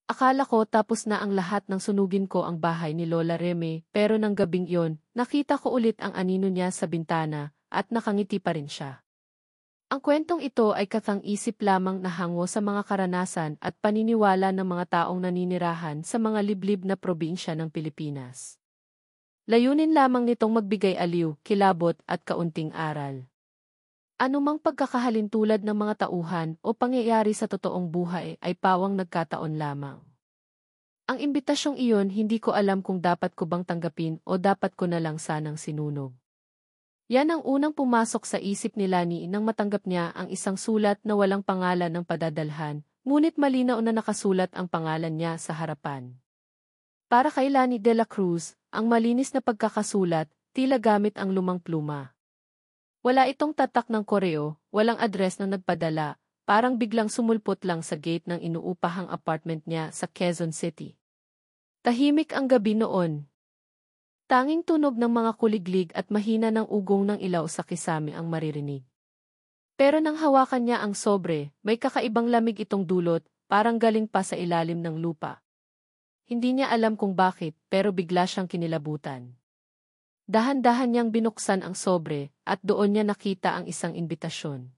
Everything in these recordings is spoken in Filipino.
Akala ko tapos na ang lahat ng sunugin ko ang bahay ni Lola Reme, pero nang gabing iyon, nakita ko ulit ang anino niya sa bintana, at nakangiti pa rin siya. Ang kwentong ito ay katang-isip lamang na hango sa mga karanasan at paniniwala ng mga taong naninirahan sa mga liblib na probinsya ng Pilipinas. Layunin lamang nitong magbigay aliw, kilabot at kaunting aral. Anumang pagkakahalintulad ng mga tauhan o pangyayari sa totoong buhay ay pawang nagkataon lamang. Ang imbitasyong iyon hindi ko alam kung dapat ko bang tanggapin o dapat ko na lang sanang sinunog. Yan ang unang pumasok sa isip ni Lani nang matanggap niya ang isang sulat na walang pangalan ng padadalhan, ngunit malinaw na nakasulat ang pangalan niya sa harapan. Para kay Lani de la Cruz, ang malinis na pagkakasulat, tila gamit ang lumang pluma. Wala itong tatak ng koreo, walang address na nagpadala, parang biglang sumulpot lang sa gate ng inuupahang apartment niya sa Quezon City. Tahimik ang gabi noon. Tanging tunog ng mga kuliglig at mahina ng ugong ng ilaw sa kisame ang maririnig. Pero nang hawakan niya ang sobre, may kakaibang lamig itong dulot, parang galing pa sa ilalim ng lupa. Hindi niya alam kung bakit, pero bigla siyang kinilabutan. Dahan-dahan niyang binuksan ang sobre, at doon niya nakita ang isang imbitasyon.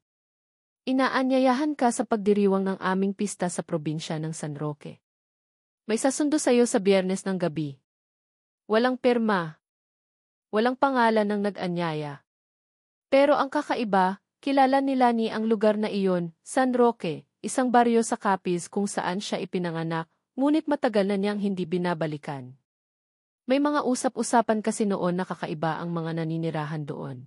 Inaanyayahan ka sa pagdiriwang ng aming pista sa probinsya ng San Roque. May sasundo sa iyo sa Biyernes ng gabi. Walang pirma. Walang pangalan ng nag-anyaya. Pero ang kakaiba, kilala ni Lani ang lugar na iyon, San Roque, isang baryo sa Capiz kung saan siya ipinanganak, ngunit matagal na niyang hindi binabalikan. May mga usap-usapan kasi noon na kakaiba ang mga naninirahan doon.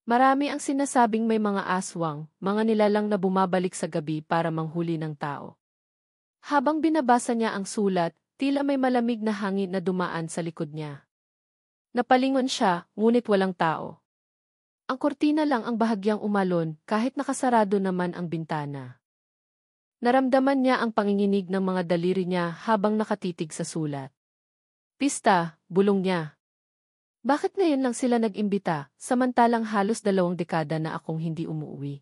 Marami ang sinasabing may mga aswang, mga nilalang na bumabalik sa gabi para manghuli ng tao. Habang binabasa niya ang sulat, tila may malamig na hangin na dumaan sa likod niya. Napalingon siya, ngunit walang tao. Ang kortina lang ang bahagyang umalon, kahit nakasarado naman ang bintana. Naramdaman niya ang panginginig ng mga daliri niya habang nakatitig sa sulat. Pista, bulong niya. Bakit ngayon lang sila nag-imbita, samantalang halos 2 dekada na akong hindi umuwi?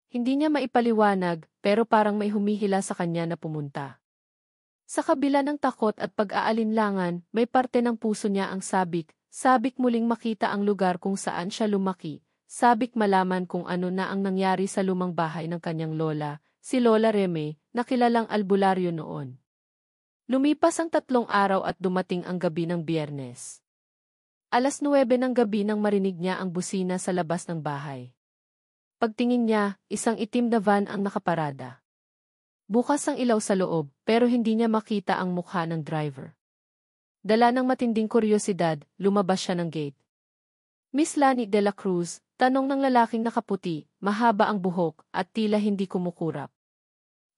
Hindi niya maipaliwanag, pero parang may humihila sa kanya na pumunta. Sa kabila ng takot at pag-aalinlangan, may parte ng puso niya ang sabik muling makita ang lugar kung saan siya lumaki, sabik malaman kung ano na ang nangyari sa lumang bahay ng kanyang lola, si Lola Reme, na kilalang albularyo noon. Lumipas ang 3 araw at dumating ang gabi ng Biyernes. 9:00 ng gabi nang marinig niya ang busina sa labas ng bahay. Pagtingin niya, isang itim na van ang nakaparada. Bukas ang ilaw sa loob, pero hindi niya makita ang mukha ng driver. Dala ng matinding kuryosidad, lumabas siya ng gate. Miss Lani de la Cruz, tanong ng lalaking nakaputi, mahaba ang buhok, at tila hindi kumukurap.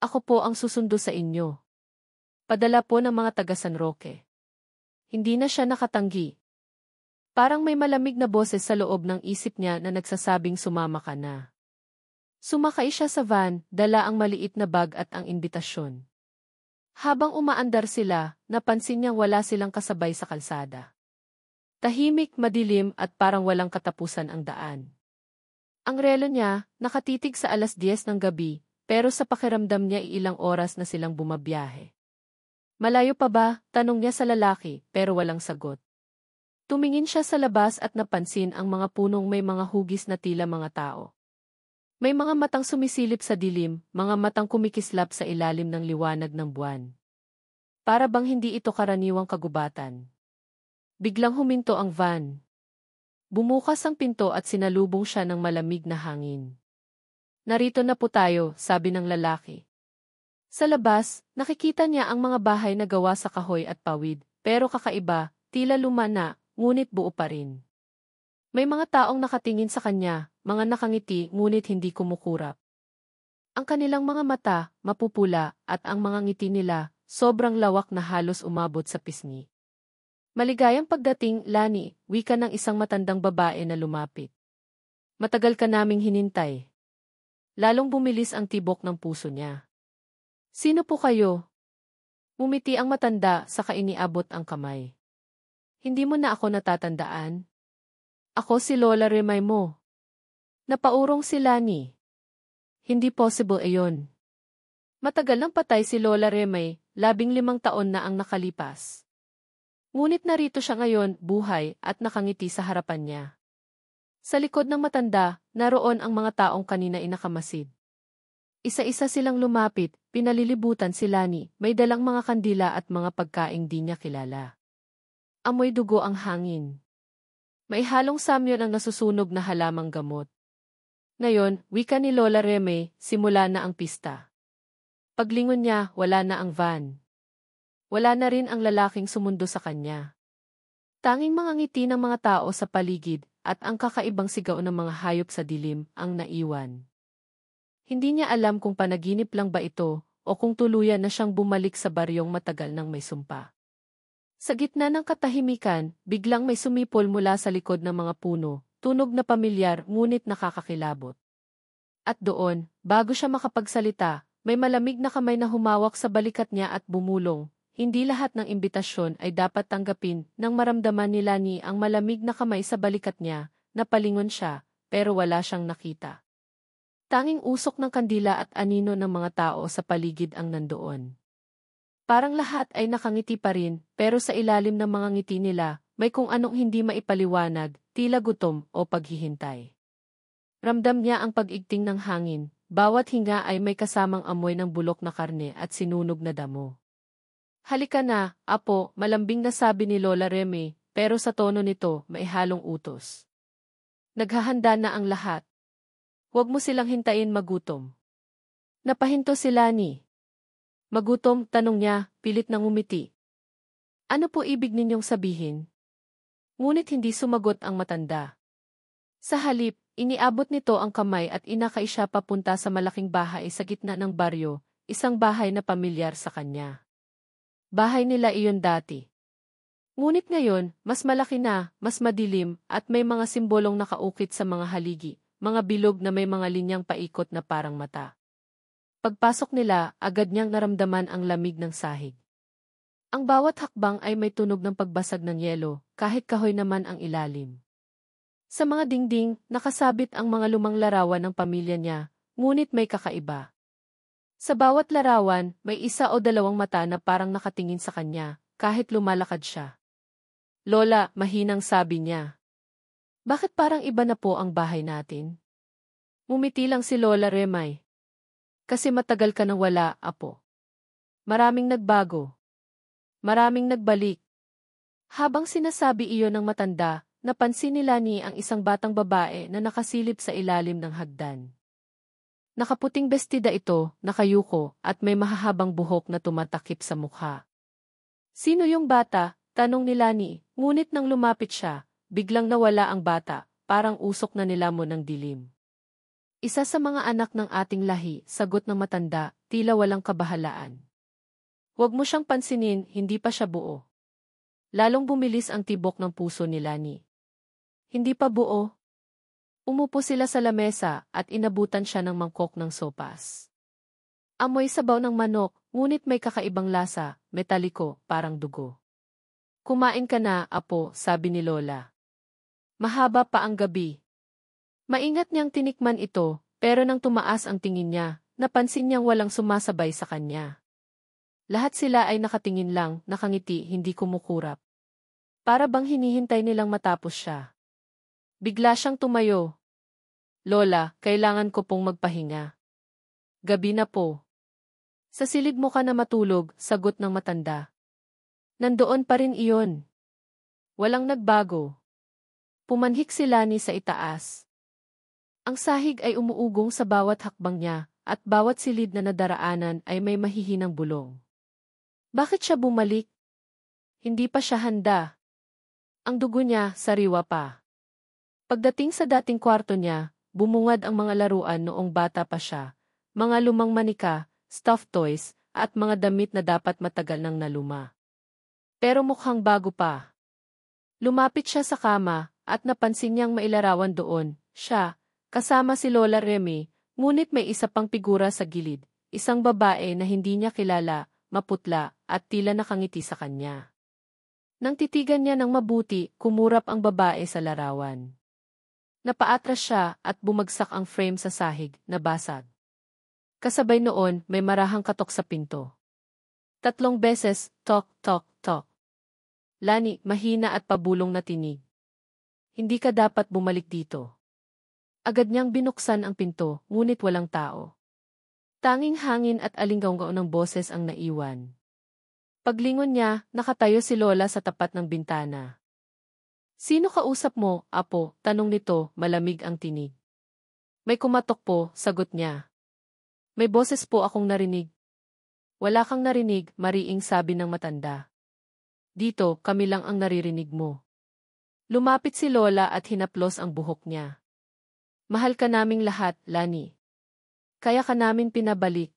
Ako po ang susundo sa inyo. Padala po ng mga taga San Roque. Hindi na siya nakatanggi. Parang may malamig na boses sa loob ng isip niya na nagsasabing sumama ka na. Sumakay siya sa van, dala ang maliit na bag at ang imbitasyon. Habang umaandar sila, napansin niyang wala silang kasabay sa kalsada. Tahimik, madilim at parang walang katapusan ang daan. Ang relo niya, nakatitig sa 10:00 ng gabi, pero sa pakiramdam niya ilang oras na silang bumabiyahe. Malayo pa ba? Tanong niya sa lalaki, pero walang sagot. Tumingin siya sa labas at napansin ang mga punong may mga hugis na tila mga tao. May mga matang sumisilip sa dilim, mga matang kumikislap sa ilalim ng liwanag ng buwan. Para bang hindi ito karaniwang kagubatan. Biglang huminto ang van. Bumukas ang pinto at sinalubong siya ng malamig na hangin. Narito na po tayo, sabi ng lalaki. Sa labas, nakikita niya ang mga bahay na gawa sa kahoy at pawid, pero kakaiba, tila luma na, ngunit buo pa rin. May mga taong nakatingin sa kanya, mga nakangiti ngunit hindi kumukurap. Ang kanilang mga mata, mapupula, at ang mga ngiti nila, sobrang lawak na halos umabot sa pisngi. Maligayang pagdating, Lani, wika ng isang matandang babae na lumapit. Matagal ka naming hinintay. Lalong bumilis ang tibok ng puso niya. Sino po kayo? Umiti ang matanda, saka iniabot ang kamay. Hindi mo na ako natatandaan? Ako si Lola Remay mo. Napaurong si Lani. Hindi possible ayon. Matagal nang patay si Lola Remay, 15 taon na ang nakalipas. Ngunit narito siya ngayon, buhay, at nakangiti sa harapan niya. Sa likod ng matanda, naroon ang mga taong kanina inakamasid. Isa-isa silang lumapit, pinalilibutan si Lani, may dalang mga kandila at mga pagkaing di niya kilala. Amoy dugo ang hangin. May halong samyon ang nasusunog na halamang gamot. Ngayon, wika ni Lola Reme, simula na ang pista. Paglingon niya, wala na ang van. Wala na rin ang lalaking sumundo sa kanya. Tanging mga ngiti ng mga tao sa paligid at ang kakaibang sigaw ng mga hayop sa dilim ang naiwan. Hindi niya alam kung panaginip lang ba ito o kung tuluyan na siyang bumalik sa baryong matagal nang may sumpa. Sa gitna ng katahimikan, biglang may sumipol mula sa likod ng mga puno, tunog na pamilyar ngunit nakakakilabot. At doon, bago siya makapagsalita, may malamig na kamay na humawak sa balikat niya at bumulong. Hindi lahat ng imbitasyon ay dapat tanggapin nang maramdaman ni Lani ang malamig na kamay sa balikat niya, napalingon siya, pero wala siyang nakita. Tanging usok ng kandila at anino ng mga tao sa paligid ang nandoon. Parang lahat ay nakangiti pa rin, pero sa ilalim ng mga ngiti nila, may kung anong hindi maipaliwanag, tila gutom o paghihintay. Ramdam niya ang pag-igting ng hangin, bawat hinga ay may kasamang amoy ng bulok na karne at sinunog na damo. Halika na, apo, malambing na sabi ni Lola Reme, pero sa tono nito may halong utos. Naghahanda na ang lahat. Huwag mo silang hintayin magutom. Napahinto si Lani. Magutom, tanong niya, pilit nang umiti. Ano po ibig ninyong sabihin? Ngunit hindi sumagot ang matanda. Sa halip, iniabot nito ang kamay at inakay siya papunta sa malaking bahay sa gitna ng baryo, isang bahay na pamilyar sa kanya. Bahay nila iyon dati. Ngunit ngayon, mas malaki na, mas madilim, at may mga simbolong nakaukit sa mga haligi, mga bilog na may mga linyang paikot na parang mata. Pagpasok nila, agad niyang naramdaman ang lamig ng sahig. Ang bawat hakbang ay may tunog ng pagbasag ng yelo, kahit kahoy naman ang ilalim. Sa mga dingding, nakasabit ang mga lumang larawan ng pamilya niya, ngunit may kakaiba. Sa bawat larawan, may isa o dalawang mata na parang nakatingin sa kanya, kahit lumalakad siya. Lola, mahinang sabi niya. Bakit parang iba na po ang bahay natin? Ngumiti lang si Lola Remay. Kasi matagal ka nang wala, apo. Maraming nagbago. Maraming nagbalik. Habang sinasabi iyon ng matanda, napansin ni Lani ang isang batang babae na nakasilip sa ilalim ng hagdan. Nakaputing bestida ito, nakayuko, at may mahahabang buhok na tumatakip sa mukha. Sino yung bata? Tanong ni Lani, ngunit nang lumapit siya, biglang nawala ang bata, parang usok na nilamon ng dilim. Isa sa mga anak ng ating lahi, sagot ng matanda, tila walang kabahalaan. Huwag mo siyang pansinin, hindi pa siya buo. Lalong bumilis ang tibok ng puso ni Lani. Hindi pa buo. Umupo sila sa lamesa at inabutan siya ng mangkok ng sopas. Amoy sabaw ng manok, ngunit may kakaibang lasa, metaliko, parang dugo. Kumain ka na, apo, sabi ni Lola. Mahaba pa ang gabi. Maingat niyang tinikman ito, pero nang tumaas ang tingin niya, napansin niyang walang sumasabay sa kanya. Lahat sila ay nakatingin lang, nakangiti, hindi kumukurap. Para bang hinihintay nilang matapos siya. Bigla siyang tumayo. Lola, kailangan ko pong magpahinga. Gabi na po. Sa silid mo ka na matulog, sagot ng matanda. Nandoon pa rin iyon. Walang nagbago. Pumanhik si Lani sa itaas. Ang sahig ay umuugong sa bawat hakbang niya, at bawat silid na nadaraanan ay may mahihinang bulong. Bakit siya bumalik? Hindi pa siya handa. Ang dugo niya, sariwa pa. Pagdating sa dating kwarto niya, bumungad ang mga laruan noong bata pa siya, mga lumang manika, stuffed toys, at mga damit na dapat matagal nang naluma. Pero mukhang bago pa. Lumapit siya sa kama, at napansin niyang mailarawan doon, siya, kasama si Lola Reme, ngunit may isa pang figura sa gilid, isang babae na hindi niya kilala, maputla, at tila nakangiti sa kanya. Nang titigan niya ng mabuti, kumurap ang babae sa larawan. Napaatras siya at bumagsak ang frame sa sahig, nabasag. Kasabay noon, may marahang katok sa pinto. 3 beses, tok, tok, tok. Lani, mahina at pabulong na tinig. Hindi ka dapat bumalik dito. Agad niyang binuksan ang pinto, ngunit walang tao. Tanging hangin at alinggaw ng boses ang naiwan. Paglingon niya, nakatayo si Lola sa tapat ng bintana. Sino kausap mo, apo? Tanong nito, malamig ang tinig. May kumatok po, sagot niya. May boses po akong narinig. Wala kang narinig, mariing sabi ng matanda. Dito, kami lang ang naririnig mo. Lumapit si Lola at hinaplos ang buhok niya. Mahal ka naming lahat, Lani. Kaya ka namin pinabalik.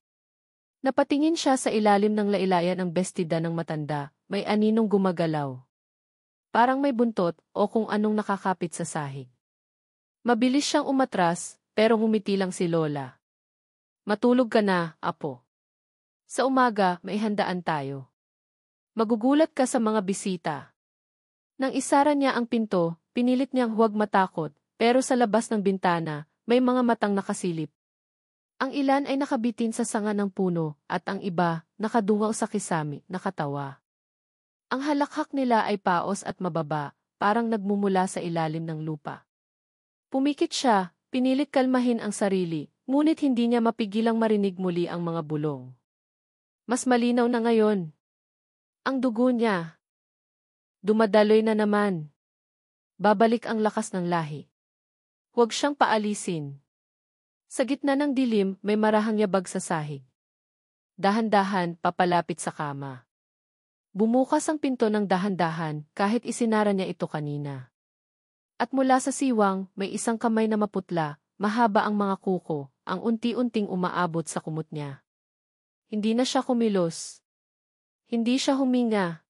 Napatingin siya sa ilalim ng lailayan ng bestida ng matanda, may aninong gumagalaw. Parang may buntot o kung anong nakakapit sa sahig. Mabilis siyang umatras, pero ngumiti lang si Lola. Matulog ka na, apo. Sa umaga, may handaan tayo. Magugulat ka sa mga bisita. Nang isara niya ang pinto, pinilit niyang huwag matakot, pero sa labas ng bintana, may mga matang nakasilip. Ang ilan ay nakabitin sa sanga ng puno, at ang iba, nakadungaw sa kisami, nakatawa. Ang halakhak nila ay paos at mababa, parang nagmumula sa ilalim ng lupa. Pumikit siya, pinilit kalmahin ang sarili, ngunit hindi niya mapigilang marinig muli ang mga bulong. Mas malinaw na ngayon. Ang dugo niya. Dumadaloy na naman. Babalik ang lakas ng lahi. Huwag siyang paalisin. Sa gitna ng dilim, may marahang yabag sa sahig. Dahan-dahan, papalapit sa kama. Bumukas ang pinto ng dahan-dahan, kahit isinara niya ito kanina. At mula sa siwang, may isang kamay na maputla, mahaba ang mga kuko, ang unti-unting umaabot sa kumot niya. Hindi na siya kumilos. Hindi siya huminga.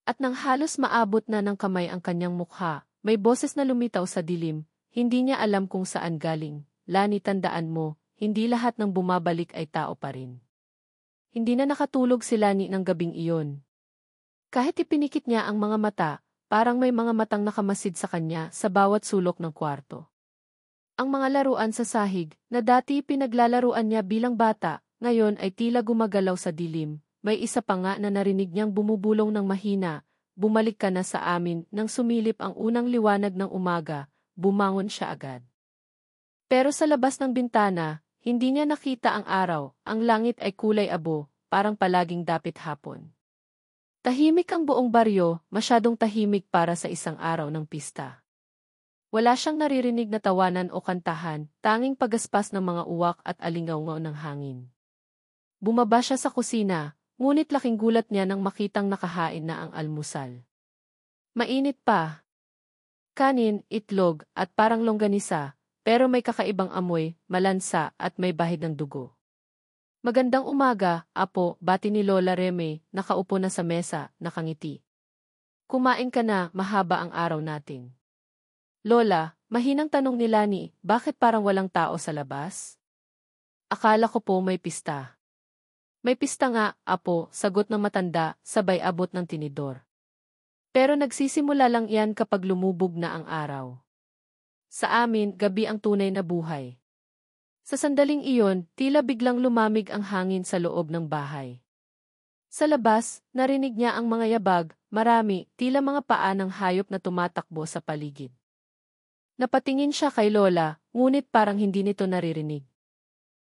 At nang halos maabot na ng kamay ang kanyang mukha, may boses na lumitaw sa dilim, hindi niya alam kung saan galing. Lani, tandaan mo, hindi lahat ng bumabalik ay tao pa rin. Hindi na nakatulog si Lani ng gabing iyon. Kahit ipinikit niya ang mga mata, parang may mga matang nakamasid sa kanya sa bawat sulok ng kwarto. Ang mga laruan sa sahig, na dati pinaglalaruan niya bilang bata, ngayon ay tila gumagalaw sa dilim. May isa pa nga na narinig niyang bumubulong ng mahina, bumalik ka na sa amin. Nang sumilip ang unang liwanag ng umaga, bumangon siya agad. Pero sa labas ng bintana, hindi niya nakita ang araw, ang langit ay kulay abo, parang palaging dapit hapon. Tahimik ang buong baryo, masyadong tahimik para sa isang araw ng pista. Wala siyang naririnig na tawanan o kantahan, tanging pagaspas ng mga uwak at alingaw-ngaw ng hangin. Bumaba siya sa kusina, ngunit laking gulat niya nang makitang nakahain na ang almusal. Mainit pa. Kanin, itlog, at parang longganisa, pero may kakaibang amoy, malansa, at may bahid ng dugo. Magandang umaga, apo, bati ni Lola Reme, nakaupo na sa mesa, nakangiti. Kumain ka na, mahaba ang araw natin. Lola, mahinang tanong ni Lani, bakit parang walang tao sa labas? Akala ko po may pista. May pista nga, apo, sagot ng matanda, sabay abot ng tinidor. Pero nagsisimula lang yan kapag lumubog na ang araw. Sa amin, gabi ang tunay na buhay. Sa sandaling iyon, tila biglang lumamig ang hangin sa loob ng bahay. Sa labas, narinig niya ang mga yabag, marami, tila mga paa ng hayop na tumatakbo sa paligid. Napatingin siya kay Lola, ngunit parang hindi nito naririnig.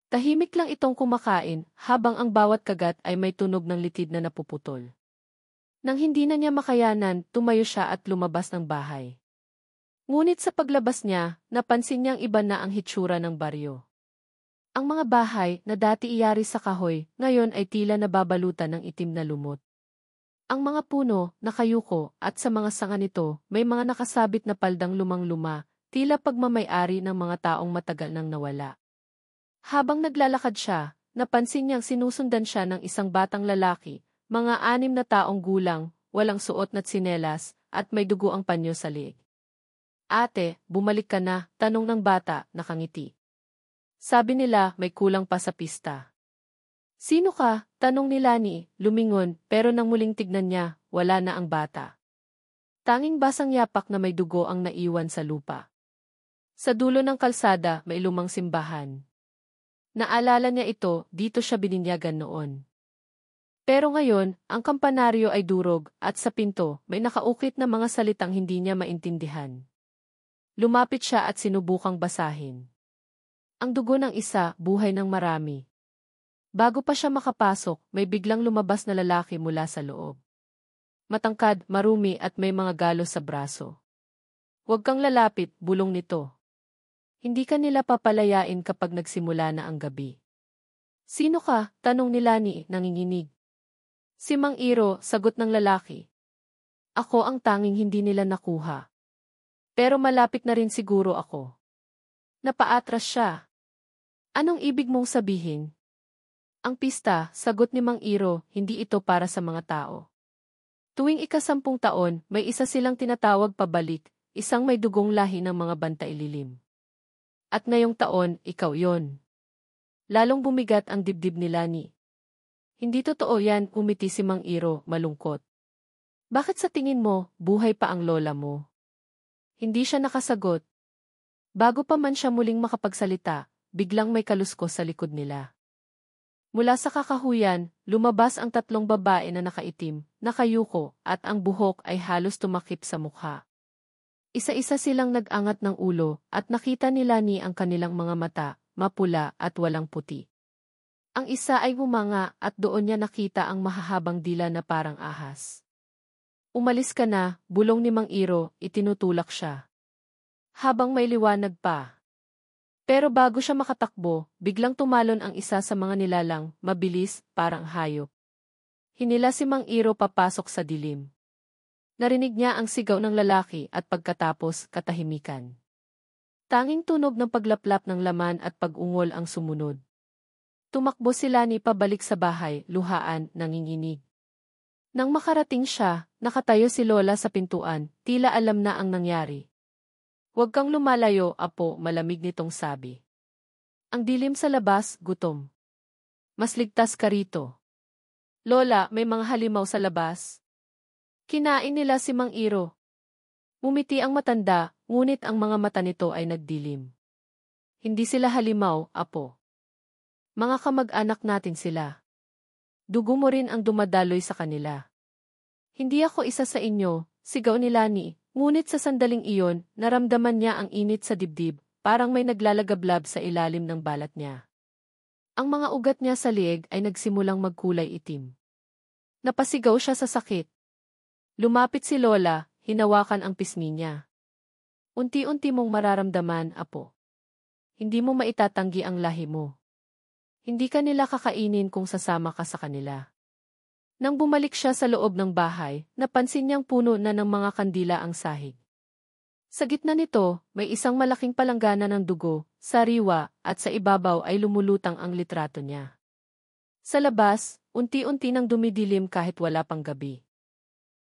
Tahimik lang itong kumakain, habang ang bawat kagat ay may tunog ng litid na napuputol. Nang hindi na niya makayanan, tumayo siya at lumabas ng bahay. Ngunit sa paglabas niya, napansin niyang iba na ang hitsura ng baryo. Ang mga bahay na dati iyari sa kahoy, ngayon ay tila nababalutan ng itim na lumot. Ang mga puno, nakayuko, at sa mga sanga nito, may mga nakasabit na paldang lumang-luma, tila pagmamay-ari ng mga taong matagal nang nawala. Habang naglalakad siya, napansin niyang sinusundan siya ng isang batang lalaki, mga 6 na taong gulang, walang suot na tsinelas, at may dugo ang panyo sa liig. Ate, bumalik ka na, tanong ng bata, nakangiti. Sabi nila may kulang pa sa pista. Sino ka? Tanong ni Lani, lumingon, pero nang muling tignan niya, wala na ang bata. Tanging basang yapak na may dugo ang naiwan sa lupa. Sa dulo ng kalsada, may lumang simbahan. Naalala niya ito, dito siya bininyagan noon. Pero ngayon, ang kampanaryo ay durog at sa pinto may nakaukit na mga salitang hindi niya maintindihan. Lumapit siya at sinubukang basahin. Ang dugo ng isa, buhay ng marami. Bago pa siya makapasok, may biglang lumabas na lalaki mula sa loob. Matangkad, marumi at may mga galos sa braso. Huwag kang lalapit, bulong nito. Hindi ka nila papalayain kapag nagsimula na ang gabi. Sino ka? Tanong ni Lani, nanginginig. Si Mang Iro, sagot ng lalaki. Ako ang tanging hindi nila nakuha. Pero malapit na rin siguro ako. Napaatras siya. Anong ibig mong sabihin? Ang pista, sagot ni Mang Iro, hindi ito para sa mga tao. Tuwing ika-10 taon, may isa silang tinatawag pabalik, isang may dugong lahi ng mga bantaililim. At ngayong taon, ikaw yon. Lalong bumigat ang dibdib ni Lani. Hindi totoo yan, umiti si Mang Iro, malungkot. Bakit sa tingin mo, buhay pa ang lola mo? Hindi siya nakasagot. Bago pa man siya muling makapagsalita, biglang may kaluskos sa likod nila. Mula sa kakahuyan, lumabas ang 3 babae na nakaitim, nakayuko, at ang buhok ay halos tumakip sa mukha. Isa-isa silang nag-angat ng ulo, at nakita ni Lani ang kanilang mga mata, mapula at walang puti. Ang isa ay bumanga at doon niya nakita ang mahahabang dila na parang ahas. Umalis ka na, bulong ni Mang Iro, itinutulak siya. Habang may liwanag pa. Pero bago siya makatakbo, biglang tumalon ang isa sa mga nilalang, mabilis, parang hayop. Hinila si Mang Iro papasok sa dilim. Narinig niya ang sigaw ng lalaki at pagkatapos, katahimikan. Tanging tunog ng paglaplap ng laman at pag-ungol ang sumunod. Tumakbo si Lani pabalik sa bahay, luhaan, nanginginig. Nang makarating siya, nakatayo si Lola sa pintuan, tila alam na ang nangyari. Huwag kang lumalayo, apo, malamig nitong sabi. Ang dilim sa labas, gutom. Mas ligtas ka rito. Lola, may mga halimaw sa labas. Kinain nila si Mang Iro. Mumiti ang matanda, ngunit ang mga mata nito ay nagdilim. Hindi sila halimaw, apo. Mga kamag-anak natin sila. Dugo mo rin ang dumadaloy sa kanila. Hindi ako isa sa inyo, sigaw ni Lani, ngunit sa sandaling iyon, naramdaman niya ang init sa dibdib, parang may naglalagablab sa ilalim ng balat niya. Ang mga ugat niya sa lieg ay nagsimulang magkulay itim. Napasigaw siya sa sakit. Lumapit si Lola, hinawakan ang pisngi niya. Unti-unti mong mararamdaman, apo. Hindi mo maitatanggi ang lahi mo. Hindi ka nila kakainin kung sasama ka sa kanila. Nang bumalik siya sa loob ng bahay, napansin niyang puno na ng mga kandila ang sahig. Sa gitna nito, may isang malaking palanggana ng dugo, sariwa, at sa ibabaw ay lumulutang ang litrato niya. Sa labas, unti-unti nang dumidilim kahit wala pang gabi.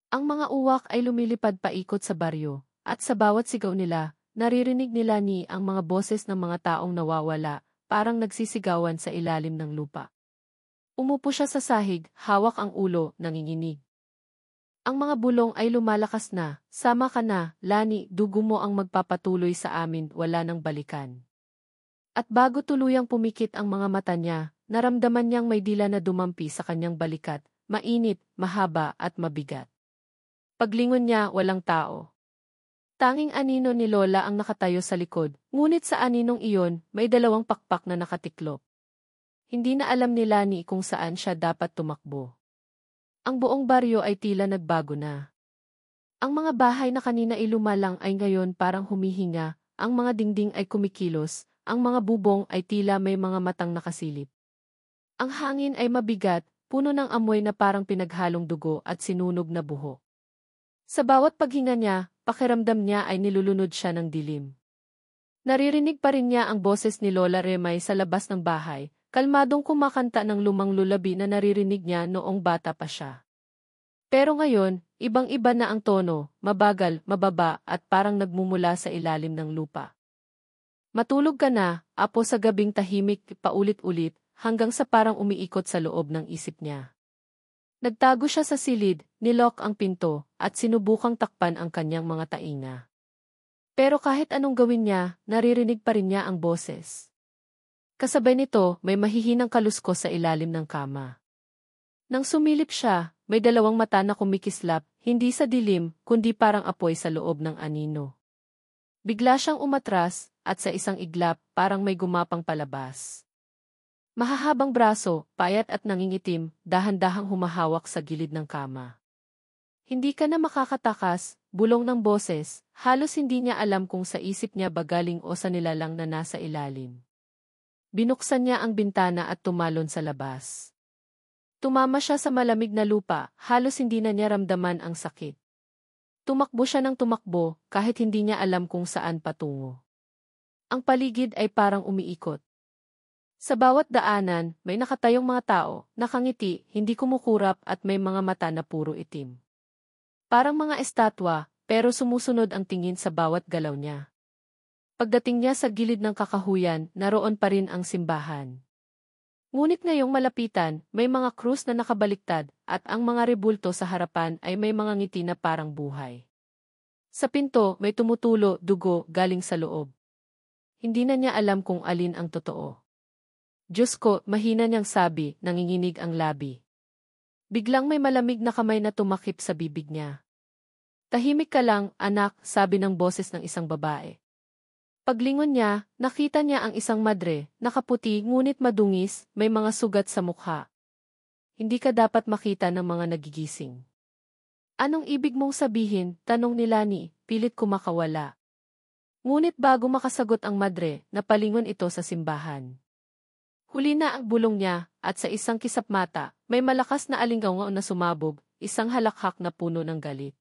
Ang mga uwak ay lumilipad paikot sa baryo, at sa bawat sigaw nila, naririnig nila ni ang mga boses ng mga taong nawawala, parang nagsisigawan sa ilalim ng lupa. Umupo siya sa sahig, hawak ang ulo, nanginginig. Ang mga bulong ay lumalakas na, sama ka na, Lani, dugo mo ang magpapatuloy sa amin, wala nang balikan. At bago tuluyang pumikit ang mga mata niya, naramdaman niyang may dila na dumampi sa kanyang balikat, mainit, mahaba at mabigat. Paglingon niya, walang tao. Tanging anino ni Lola ang nakatayo sa likod, ngunit sa aninong iyon, may 2 pakpak na nakatiklop. Hindi na alam ni Lani kung saan siya dapat tumakbo. Ang buong baryo ay tila nagbago na. Ang mga bahay na kanina ilumalang ay ngayon parang humihinga, ang mga dingding ay kumikilos, ang mga bubong ay tila may mga matang nakasilip. Ang hangin ay mabigat, puno ng amoy na parang pinaghalong dugo at sinunog na buhok. Sa bawat paghinga niya, pakiramdam niya ay nilulunod siya ng dilim. Naririnig pa rin niya ang boses ni Lola Remay sa labas ng bahay, kalmadong kumakanta ng lumang lulabi na naririnig niya noong bata pa siya. Pero ngayon, ibang-iba na ang tono, mabagal, mababa at parang nagmumula sa ilalim ng lupa. Matulog ka na, apo sa gabing tahimik, paulit-ulit, hanggang sa parang umiikot sa loob ng isip niya. Nagtago siya sa silid, nilok ang pinto, at sinubukang takpan ang kanyang mga tainga. Pero kahit anong gawin niya, naririnig pa rin niya ang boses. Kasabay nito, may mahihinang kaluskos sa ilalim ng kama. Nang sumilip siya, may dalawang mata na kumikislap, hindi sa dilim, kundi parang apoy sa loob ng anino. Bigla siyang umatras, at sa isang iglap, parang may gumapang palabas. Mahahabang braso, payat at nangingitim, dahan-dahang humahawak sa gilid ng kama. Hindi ka na makakatakas, bulong ng boses, halos hindi niya alam kung sa isip niya ba galing o sa nilalang na nasa ilalim. Binuksan niya ang bintana at tumalon sa labas. Tumama siya sa malamig na lupa, halos hindi na niya ramdaman ang sakit. Tumakbo siya ng tumakbo, kahit hindi niya alam kung saan patungo. Ang paligid ay parang umiikot. Sa bawat daanan, may nakatayong mga tao, nakangiti, hindi kumukurap at may mga mata na puro itim. Parang mga estatwa, pero sumusunod ang tingin sa bawat galaw niya. Pagdating niya sa gilid ng kakahuyan, naroon pa rin ang simbahan. Ngunit ngayong malapitan, may mga krus na nakabaliktad, at ang mga rebulto sa harapan ay may mga ngiti na parang buhay. Sa pinto, may tumutulo, dugo, galing sa loob. Hindi na niya alam kung alin ang totoo. Diyos ko, mahina niyang sabi, nanginginig ang labi. Biglang may malamig na kamay na tumakip sa bibig niya. Tahimik ka lang, anak, sabi ng boses ng isang babae. Paglingon niya, nakita niya ang isang madre, nakaputi ngunit madungis, may mga sugat sa mukha. Hindi ka dapat makita ng mga nagigising. Anong ibig mong sabihin? Tanong ni Lani, pilit kumakawala. Ngunit bago makasagot ang madre, napalingon ito sa simbahan. Huli na ang bulong niya, at sa isang kisap mata, may malakas na alingaw na sumabog, isang halakhak na puno ng galit.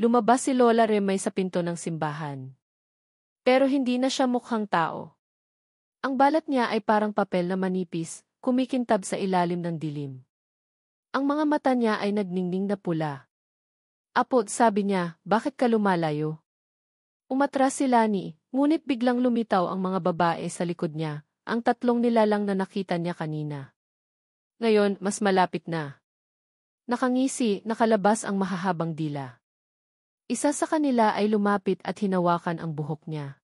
Lumabas si Lola Remay sa pinto ng simbahan. Pero hindi na siya mukhang tao. Ang balat niya ay parang papel na manipis, kumikintab sa ilalim ng dilim. Ang mga mata niya ay nagningning na pula. Apo, sabi niya, bakit ka lumalayo? Umatras si Lani, ngunit biglang lumitaw ang mga babae sa likod niya, ang tatlong nilalang na nakita niya kanina. Ngayon, mas malapit na. Nakangisi, nakalabas ang mahahabang dila. Isa sa kanila ay lumapit at hinawakan ang buhok niya.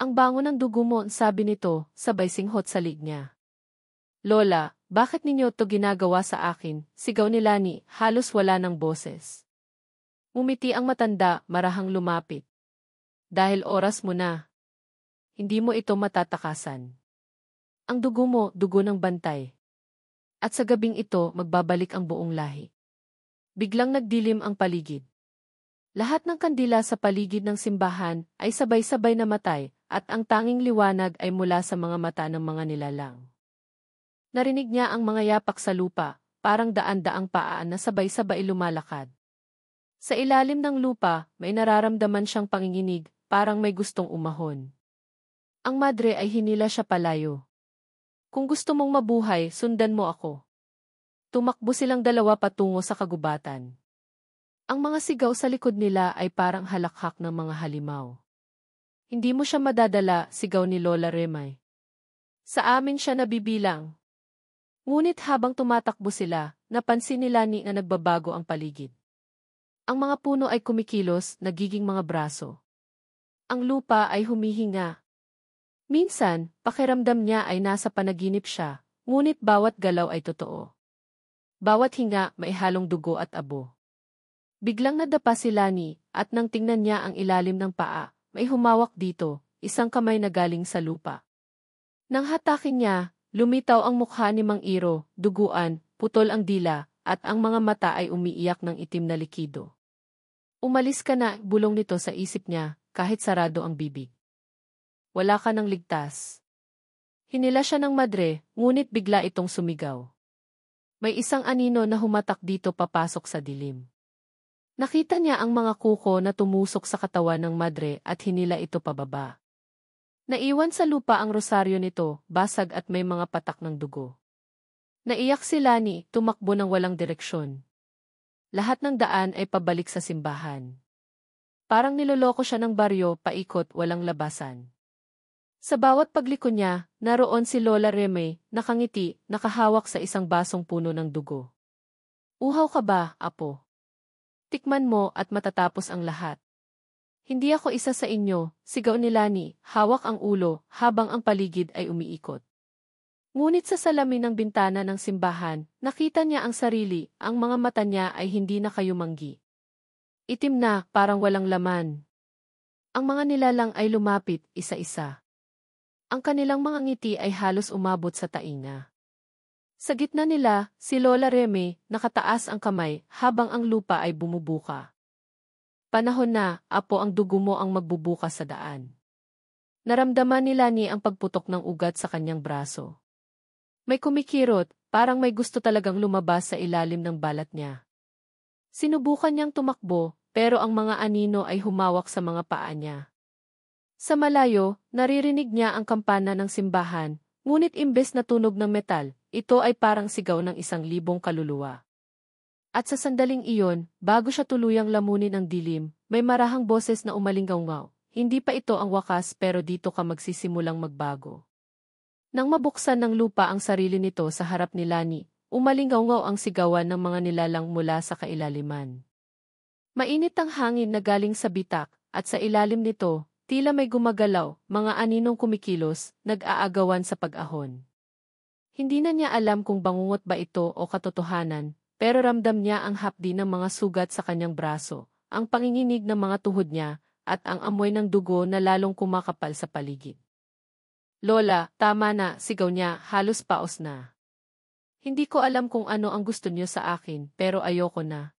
Ang bango ng dugo mo, sabi nito, sabay singhot sa lig niya. Lola, bakit ninyo to ginagawa sa akin? Sigaw ni Lani, halos wala ng boses. Umiti ang matanda, marahang lumapit. Dahil oras mo na. Hindi mo ito matatakasan. Ang dugo mo, dugo ng bantay. At sa gabing ito, magbabalik ang buong lahi. Biglang nagdilim ang paligid. Lahat ng kandila sa paligid ng simbahan ay sabay-sabay namatay, at ang tanging liwanag ay mula sa mga mata ng mga nilalang. Narinig niya ang mga yapak sa lupa, parang daan-daang paan na sabay-sabay lumalakad. Sa ilalim ng lupa, may nararamdaman siyang panginginig, parang may gustong umahon. Ang madre ay hinila siya palayo. Kung gusto mong mabuhay, sundan mo ako. Tumakbo silang dalawa patungo sa kagubatan. Ang mga sigaw sa likod nila ay parang halakhak ng mga halimaw. Hindi mo siya madadala, sigaw ni Lola Remay. Sa amin siya nabibilang. Ngunit habang tumatakbo sila, napansin ni Lani na nagbabago ang paligid. Ang mga puno ay kumikilos, nagiging mga braso. Ang lupa ay humihinga. Minsan, pakiramdam niya ay nasa panaginip siya, ngunit bawat galaw ay totoo. Bawat hinga may halong dugo at abo. Biglang nadapa si Lani, at nang tingnan niya ang ilalim ng paa, may humawak dito, isang kamay na galing sa lupa. Nang hatakin niya, lumitaw ang mukha ni Mang Iro, duguan, putol ang dila, at ang mga mata ay umiiyak ng itim na likido. Umalis ka na, bulong nito sa isip niya, kahit sarado ang bibig. Wala ka nang ligtas. Hinila siya ng madre, ngunit bigla itong sumigaw. May isang anino na humatak dito papasok sa dilim. Nakita niya ang mga kuko na tumusok sa katawan ng madre at hinila ito pababa. Naiwan sa lupa ang rosaryo nito, basag at may mga patak ng dugo. Naiyak si Lani, tumakbo ng walang direksyon. Lahat ng daan ay pabalik sa simbahan. Parang niloloko siya ng baryo, paikot, walang labasan. Sa bawat pagliko niya, naroon si Lola Remay, nakangiti, nakahawak sa isang basong puno ng dugo. Uhaw ka ba, apo? Tikman mo at matatapos ang lahat. Hindi ako isa sa inyo, sigaw ni Lani, hawak ang ulo, habang ang paligid ay umiikot. Ngunit sa salamin ng bintana ng simbahan, nakita niya ang sarili, ang mga mata niya ay hindi na kayumanggi. Itim na, parang walang laman. Ang mga nilalang ay lumapit, isa-isa. Ang kanilang mga ngiti ay halos umabot sa tainga. Sa gitna nila, si Lola Reme, nakataas ang kamay, habang ang lupa ay bumubuka. Panahon na, apo, ang dugo mo ang magbubukas sa daan. Naramdaman ni Lani ang pagputok ng ugat sa kanyang braso. May kumikirot, parang may gusto talagang lumabas sa ilalim ng balat niya. Sinubukan niyang tumakbo, pero ang mga anino ay humawak sa mga paa niya. Sa malayo, naririnig niya ang kampana ng simbahan, ngunit imbes na tunog ng metal, ito ay parang sigaw ng 1,000 kaluluwa. At sa sandaling iyon, bago siya tuluyang lamunin ang dilim, may marahang boses na umalingaw-ngaw. Hindi pa ito ang wakas, pero dito ka magsisimulang magbago. Nang mabuksan ng lupa ang sarili nito sa harap ni Lani, umalingaw-ngaw ang sigawan ng mga nilalang mula sa kailaliman. Mainit ang hangin na galing sa bitak, at sa ilalim nito, tila may gumagalaw, mga aninong kumikilos, nag-aagawan sa pag-ahon. Hindi na niya alam kung bangungot ba ito o katotohanan, pero ramdam niya ang hapdi ng mga sugat sa kanyang braso, ang panginginig ng mga tuhod niya, at ang amoy ng dugo na lalong kumakapal sa paligid. Lola, tama na, sigaw niya, halos paos na. Hindi ko alam kung ano ang gusto niyo sa akin, pero ayoko na.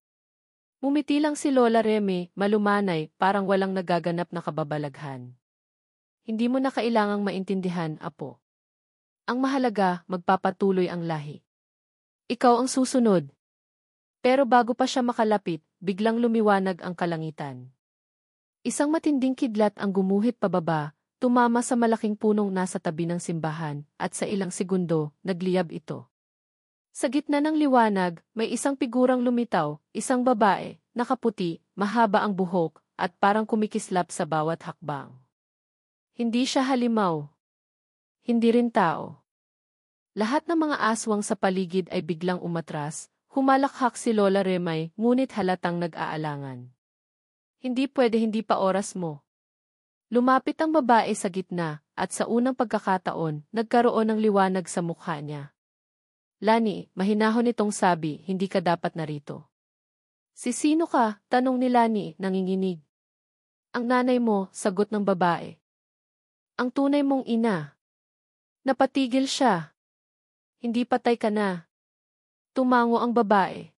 Mumiti lang si Lola Reme, malumanay, parang walang nagaganap na kababalaghan. Hindi mo na kailangang maintindihan, apo. Ang mahalaga, magpapatuloy ang lahi. Ikaw ang susunod. Pero bago pa siya makalapit, biglang lumiwanag ang kalangitan. Isang matinding kidlat ang gumuhit pababa, tumama sa malaking punong nasa tabi ng simbahan, at sa ilang segundo, nagliyab ito. Sa gitna ng liwanag, may isang figurang lumitaw, isang babae, nakaputi, mahaba ang buhok, at parang kumikislap sa bawat hakbang. Hindi siya halimaw. Hindi rin tao. Lahat ng mga aswang sa paligid ay biglang umatras, humalakhak si Lola Remay, ngunit halatang nag-aalangan. Hindi pwede, hindi pa oras mo. Lumapit ang babae sa gitna, at sa unang pagkakataon, nagkaroon ng liwanag sa mukha niya. Lani, mahinahon itong sabi, hindi ka dapat narito. Si sino ka? Tanong ni Lani, nanginginig. Ang nanay mo, sagot ng babae. Ang tunay mong ina. Napatigil siya. Hindi patay ka na. Tumango ang babae.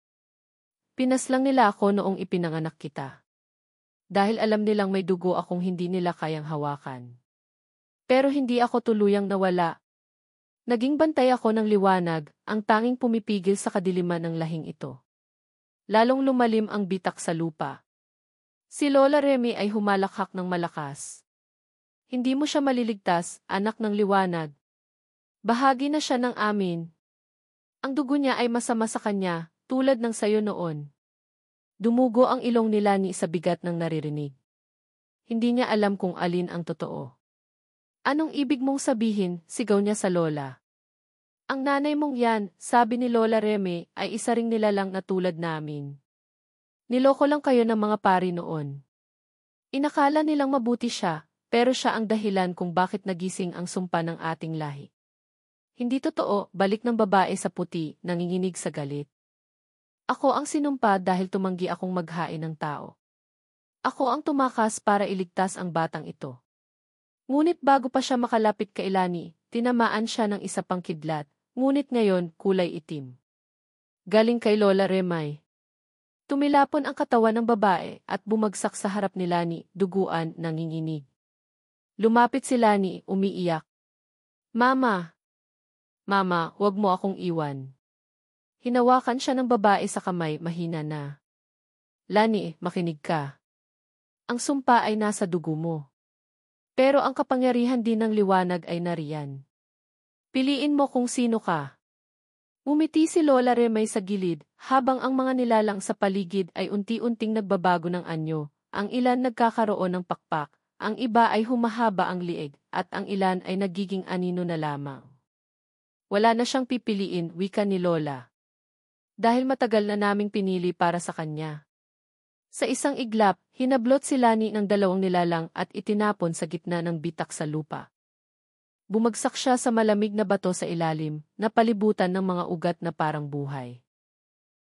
Pinaslang nila ako noong ipinanganak kita. Dahil alam nilang may dugo akong hindi nila kayang hawakan. Pero hindi ako tuluyang nawala. Naging bantay ako ng liwanag, ang tanging pumipigil sa kadiliman ng lahing ito. Lalong lumalim ang bitak sa lupa. Si Lola Remy ay humalakhak ng malakas. Hindi mo siya maliligtas, anak ng liwanag. Bahagi na siya ng amin. Ang dugo niya ay masama sa kanya, tulad ng sayo noon. Dumugo ang ilong ni Lani sa bigat ng naririnig. Hindi niya alam kung alin ang totoo. Anong ibig mong sabihin, sigaw niya sa Lola. Ang nanay mong yan, sabi ni Lola Reme, ay isa ring nilalang na tulad namin. Niloko lang kayo ng mga pari noon. Inakala nilang mabuti siya, pero siya ang dahilan kung bakit nagising ang sumpa ng ating lahi. Hindi totoo, balik ng babae sa puti, nanginginig sa galit. Ako ang sinumpa dahil tumanggi akong maghain ng tao. Ako ang tumakas para iligtas ang batang ito. Ngunit bago pa siya makalapit kay Lani, tinamaan siya ng isa pang kidlat, ngunit ngayon kulay itim. Galing kay Lola Remay. Tumilapon ang katawan ng babae at bumagsak sa harap ni Lani, duguan, nanginginig. Lumapit si Lani, umiiyak. Mama! Mama, huwag mo akong iwan. Hinawakan siya ng babae sa kamay, mahina na. Lani, makinig ka. Ang sumpa ay nasa dugo mo. Pero ang kapangyarihan din ng liwanag ay nariyan. Piliin mo kung sino ka. Umiti si Lola Remay sa gilid, habang ang mga nilalang sa paligid ay unti-unting nagbabago ng anyo, ang ilan nagkakaroon ng pakpak, ang iba ay humahaba ang liig, at ang ilan ay nagiging anino na lamang. Wala na siyang pipiliin, wika ni Lola. Dahil matagal na naming pinili para sa kanya. Sa isang iglap, hinablot si Lani ng dalawang nilalang at itinapon sa gitna ng bitak sa lupa. Bumagsak siya sa malamig na bato sa ilalim, napalibutan ng mga ugat na parang buhay.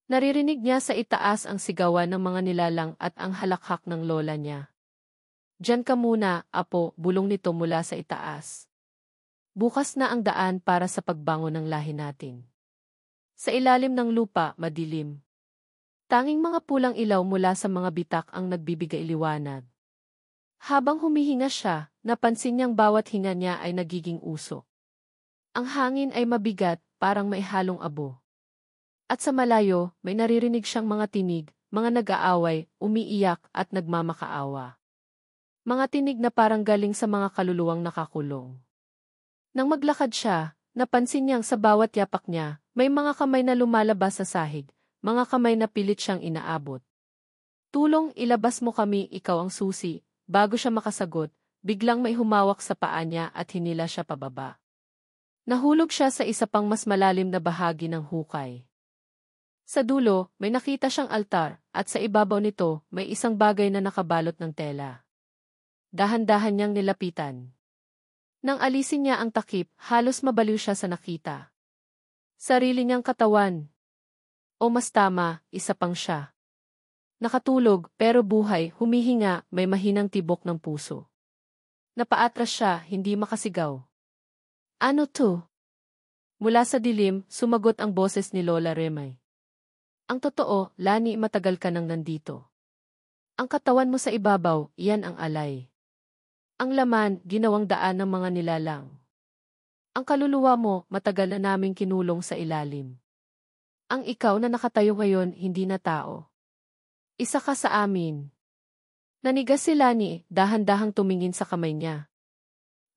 Naririnig niya sa itaas ang sigawan ng mga nilalang at ang halakhak ng lola niya. "Diyan ka muna, apo," bulong nito mula sa itaas. "Bukas na ang daan para sa pagbangon ng lahi natin." Sa ilalim ng lupa, madilim. Tanging mga pulang ilaw mula sa mga bitak ang nagbibigay liwanag. Habang humihinga siya, napansin niyang bawat hinga niya ay nagiging usok. Ang hangin ay mabigat, parang may halong abo. At sa malayo, may naririnig siyang mga tinig, mga nag-aaway, umiiyak at nagmamakaawa. Mga tinig na parang galing sa mga kaluluwang nakakulong. Nang maglakad siya, napansin niyang sa bawat yapak niya, may mga kamay na lumalabas sa sahig, mga kamay na pilit siyang inaabot. "Tulong, ilabas mo kami, ikaw ang susi." Bago siya makasagot, biglang may humawak sa paa niya at hinila siya pababa. Nahulog siya sa isa pang mas malalim na bahagi ng hukay. Sa dulo, may nakita siyang altar, at sa ibabaw nito, may isang bagay na nakabalot ng tela. Dahan-dahan niyang nilapitan. Nang alisin niya ang takip, halos mabaliw siya sa nakita. Sarili niyang katawan. O mas tama, isa pang siya. Nakatulog, pero buhay, humihinga, may mahinang tibok ng puso. Napaatras siya, hindi makasigaw. "Ano to?" Mula sa dilim, sumagot ang boses ni Lola Remay. "Ang totoo, Lani, matagal ka nang nandito. Ang katawan mo sa ibabaw, iyan ang alay. Ang laman, ginawang daan ng mga nilalang. Ang kaluluwa mo, matagal na naming kinulong sa ilalim. Ang ikaw na nakatayo ngayon, hindi na tao. Isa ka sa amin." Nanigas si Lani, dahan-dahang tumingin sa kamay niya.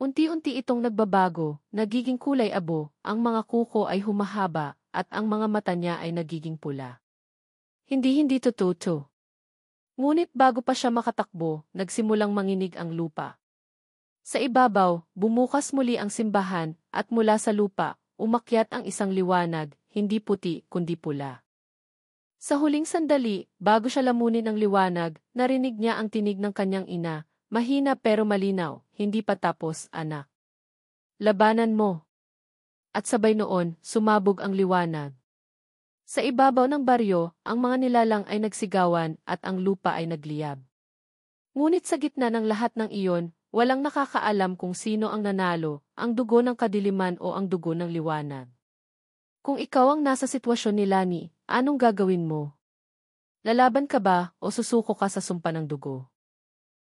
Unti-unti itong nagbabago, nagiging kulay abo, ang mga kuko ay humahaba, at ang mga mata niya ay nagiging pula. Hindi totoo. Ngunit bago pa siya makatakbo, nagsimulang manginig ang lupa. Sa ibabaw, bumukas muli ang simbahan, at mula sa lupa, umakyat ang isang liwanag, hindi puti kundi pula. Sa huling sandali, bago siya lamunin ng liwanag, narinig niya ang tinig ng kanyang ina, mahina pero malinaw, "Hindi pa tapos, anak. Labanan mo." At sabay noon, sumabog ang liwanag. Sa ibabaw ng baryo, ang mga nilalang ay nagsigawan at ang lupa ay nagliyab. Ngunit sa gitna ng lahat ng iyon, walang nakakaalam kung sino ang nanalo, ang dugo ng kadiliman o ang dugo ng liwanag. Kung ikaw ang nasa sitwasyon ni Lani, anong gagawin mo? Lalaban ka ba o susuko ka sa sumpa ng dugo?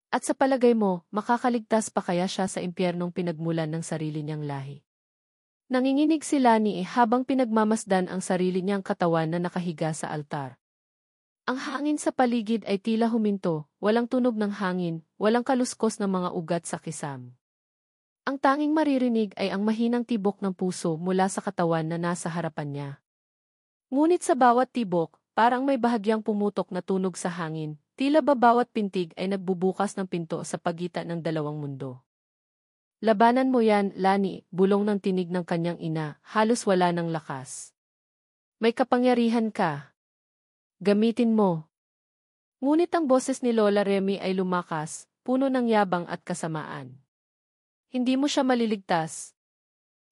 At sa palagay mo, makakaligtas pa kaya siya sa impyernong pinagmulan ng sarili niyang lahi? Nanginginig si Lani habang pinagmamasdan ang sarili niyang katawan na nakahiga sa altar. Ang hangin sa paligid ay tila huminto, walang tunog ng hangin, walang kaluskos ng mga ugat sa kisam. Ang tanging maririnig ay ang mahinang tibok ng puso mula sa katawan na nasa harapan niya. Ngunit sa bawat tibok, parang may bahagyang pumutok na tunog sa hangin, tila ba bawat pintig ay nagbubukas ng pinto sa pagitan ng dalawang mundo. "Labanan mo yan, Lani," bulong ng tinig ng kanyang ina, halos wala ng lakas. "May kapangyarihan ka. Gamitin mo." Ngunit ang boses ni Lola Remy ay lumakas, puno ng yabang at kasamaan. "Hindi mo siya maliligtas.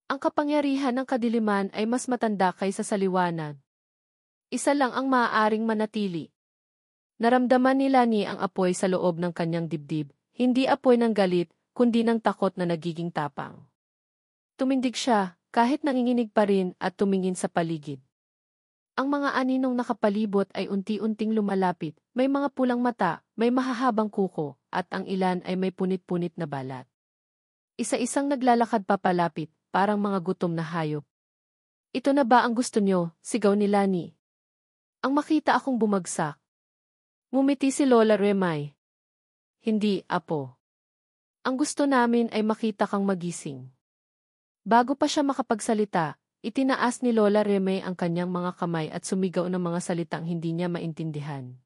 Ang kapangyarihan ng kadiliman ay mas matanda kaysa sa liwanag. Isa lang ang maaaring manatili." Naramdaman ni Lani ang apoy sa loob ng kanyang dibdib, hindi apoy ng galit, kundi ng takot na nagiging tapang. Tumindig siya, kahit nanginginig pa rin, at tumingin sa paligid. Ang mga aninong nakapalibot ay unti-unting lumalapit, may mga pulang mata, may mahahabang kuko, at ang ilan ay may punit-punit na balat. Isa-isang naglalakad papalapit, parang mga gutom na hayop. "Ito na ba ang gusto niyo?" sigaw ni Lani. "Ang makita akong bumagsak." Ngumiti si Lola Remay. "Hindi, apo. Ang gusto namin ay makita kang magising." Bago pa siya makapagsalita, itinaas ni Lola Remay ang kanyang mga kamay at sumigaw ng mga salitang hindi niya maintindihan.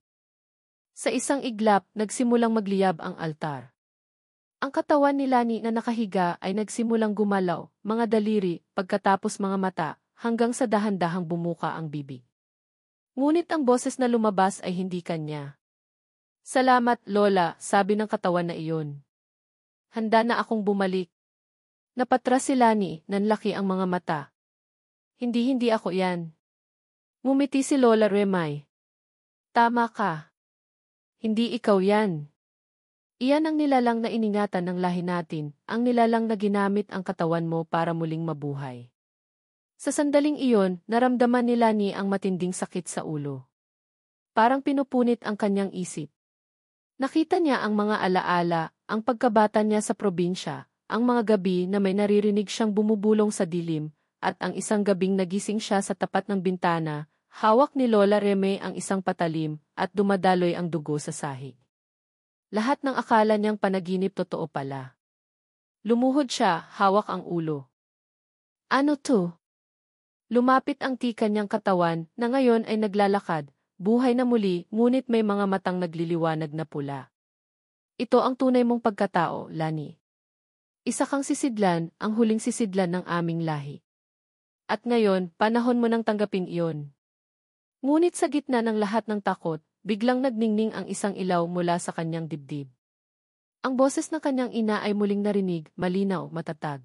Sa isang iglap, nagsimulang magliyab ang altar. Ang katawan ni Lani na nakahiga ay nagsimulang gumalaw, mga daliri, pagkatapos mga mata, hanggang sa dahan-dahang bumuka ang bibig. Ngunit ang boses na lumabas ay hindi kanya. "Salamat, Lola," sabi ng katawan na iyon. "Handa na akong bumalik." Napatras si Lani, nanlaki ang mga mata. Hindi ako yan. Ngumiti si Lola Remay. Tama ka. Hindi ikaw yan. Iyan ang nilalang na iningatan ng lahi natin, ang nilalang na ginamit ang katawan mo para muling mabuhay. Sa sandaling iyon, naramdaman ni Lani ang matinding sakit sa ulo. Parang pinupunit ang kanyang isip. Nakita niya ang mga alaala, ang pagkabata niya sa probinsya, ang mga gabi na may naririnig siyang bumubulong sa dilim, at ang isang gabing nagising siya sa tapat ng bintana, hawak ni Lola Reme ang isang patalim, at dumadaloy ang dugo sa sahig. Lahat ng akala niyang panaginip totoo pala. Lumuhod siya, hawak ang ulo. Ano to? Lumapit ang tika niyang katawan na ngayon ay naglalakad, buhay na muli, ngunit may mga matang nagliliwanag na pula. Ito ang tunay mong pagkatao, Lani. Isa kang sisidlan, ang huling sisidlan ng aming lahi. At ngayon, panahon mo nang tanggapin iyon. Ngunit sa gitna ng lahat ng takot, biglang nagningning ang isang ilaw mula sa kanyang dibdib. Ang boses ng kanyang ina ay muling narinig, malinaw, matatag.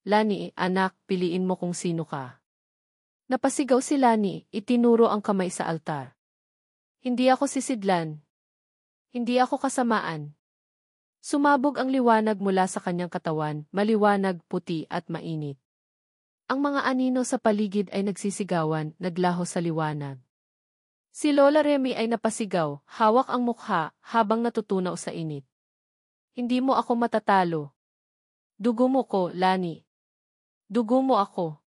Lani, anak, piliin mo kung sino ka. Napasigaw si Lani, itinuro ang kamay sa altar. Hindi ako sisidlan. Hindi ako kasamaan. Sumabog ang liwanag mula sa kanyang katawan, maliwanag, puti at mainit. Ang mga anino sa paligid ay nagsisigawan, naglaho sa liwanag. Si Lola Remy ay napasigaw, hawak ang mukha, habang natutunaw sa init. Hindi mo ako matatalo. Dugo mo ko, Lani. Dugo mo ako.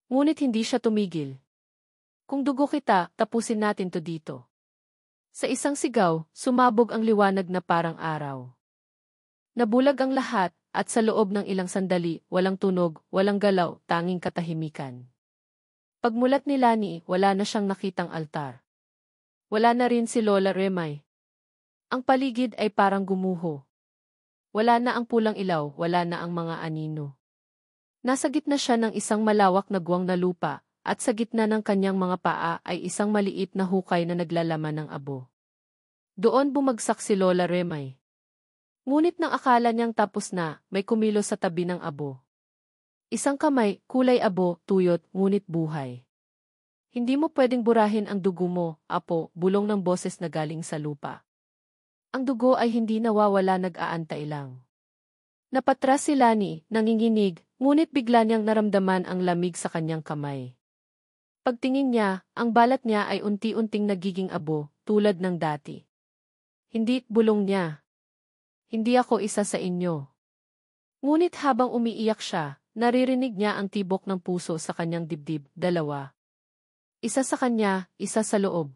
Ngunit hindi siya tumigil. Kung dugo kita, tapusin natin to dito. Sa isang sigaw, sumabog ang liwanag na parang araw. Nabulag ang lahat, at sa loob ng ilang sandali, walang tunog, walang galaw, tanging katahimikan. Pagmulat ni Lani, wala na siyang nakitang altar. Wala na rin si Lola Remay. Ang paligid ay parang gumuho. Wala na ang pulang ilaw, wala na ang mga anino. Nasa gitna siya ng isang malawak na guwang na lupa, at sa gitna ng kanyang mga paa ay isang maliit na hukay na naglalaman ng abo. Doon bumagsak si Lola Remay. Ngunit nang akala niyang tapos na, may kumilos sa tabi ng abo. Isang kamay, kulay abo, tuyot, ngunit buhay. Hindi mo pwedeng burahin ang dugo mo, apo, bulong ng boses na galing sa lupa. Ang dugo ay hindi nawawala, nag-aantay lang. Napatras si Lani, nanginginig, ngunit bigla niyang naramdaman ang lamig sa kanyang kamay. Pagtingin niya, ang balat niya ay unti-unting nagiging abo, tulad ng dati. Hindi, bulong niya. Hindi ako isa sa inyo. Ngunit habang umiiyak siya, naririnig niya ang tibok ng puso sa kanyang dibdib, dalawa. Isa sa kanya, isa sa loob.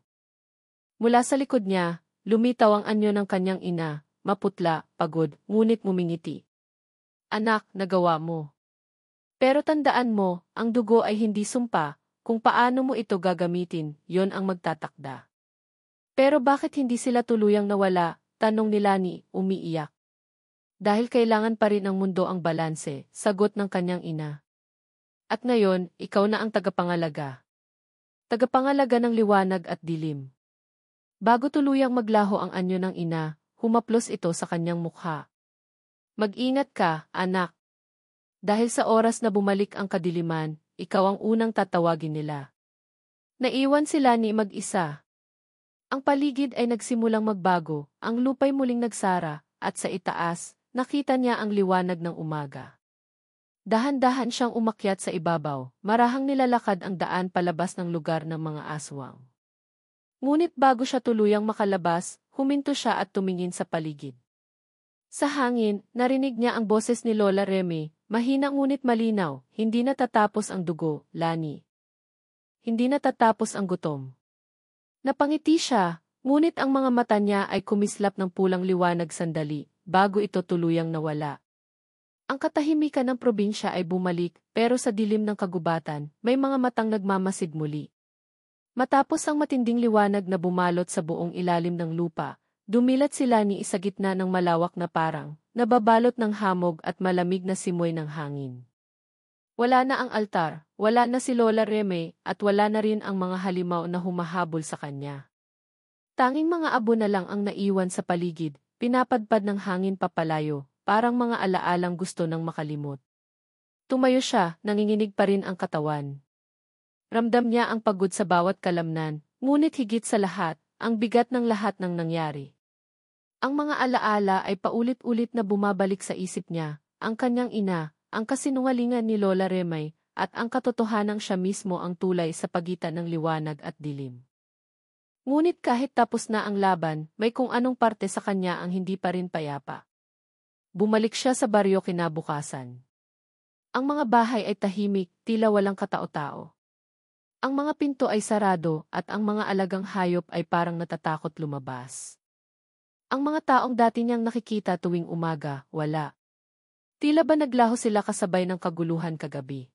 Mula sa likod niya, lumitaw ang anyo ng kanyang ina, maputla, pagod, ngunit ngumingiti. Anak, nagawa mo. Pero tandaan mo, ang dugo ay hindi sumpa, kung paano mo ito gagamitin, yon ang magtatakda. Pero bakit hindi sila tuluyang nawala? Tanong ni Lani, umiiyak. Dahil kailangan pa rin ng mundo ang balanse, sagot ng kanyang ina. At ngayon, ikaw na ang tagapangalaga. Tagapangalaga ng liwanag at dilim. Bago tuluyang maglaho ang anyo ng ina, humaplos ito sa kanyang mukha. Mag-ingat ka, anak. Dahil sa oras na bumalik ang kadiliman, ikaw ang unang tatawagin nila. Naiwan si Lani mag-isa. Ang paligid ay nagsimulang magbago, ang lupa'y muling nagsara, at sa itaas, nakita niya ang liwanag ng umaga. Dahan-dahan siyang umakyat sa ibabaw, marahang nilalakad ang daan palabas ng lugar ng mga aswang. Ngunit bago siya tuluyang makalabas, huminto siya at tumingin sa paligid. Sa hangin, narinig niya ang boses ni Lola Remy, mahina ngunit malinaw, hindi natatapos ang dugo, Lani. Hindi natatapos ang gutom. Napangiti siya, ngunit ang mga mata niya ay kumislap ng pulang liwanag sandali, bago ito tuluyang nawala. Ang katahimikan ng probinsya ay bumalik, pero sa dilim ng kagubatan, may mga matang nagmamasid muli. Matapos ang matinding liwanag na bumalot sa buong ilalim ng lupa, dumilat si Lani sa gitna ng malawak na parang, nababalot ng hamog at malamig na simoy ng hangin. Wala na ang altar, wala na si Lola Reme, at wala na rin ang mga halimaw na humahabol sa kanya. Tanging mga abo na lang ang naiwan sa paligid, pinapadpad ng hangin papalayo, parang mga alaalang gusto ng makalimot. Tumayo siya, nanginginig pa rin ang katawan. Ramdam niya ang pagod sa bawat kalamnan, ngunit higit sa lahat, ang bigat ng lahat ng nangyari. Ang mga alaala ay paulit-ulit na bumabalik sa isip niya, ang kanyang ina, ang kasinungalingan ni Lola Remay, at ang katotohanang siya mismo ang tulay sa pagitan ng liwanag at dilim. Ngunit kahit tapos na ang laban, may kung anong parte sa kanya ang hindi pa rin payapa. Bumalik siya sa baryo kinabukasan. Ang mga bahay ay tahimik, tila walang katao-tao. Ang mga pinto ay sarado at ang mga alagang hayop ay parang natatakot lumabas. Ang mga taong dati niyang nakikita tuwing umaga, wala. Tila ba naglaho sila kasabay ng kaguluhan kagabi?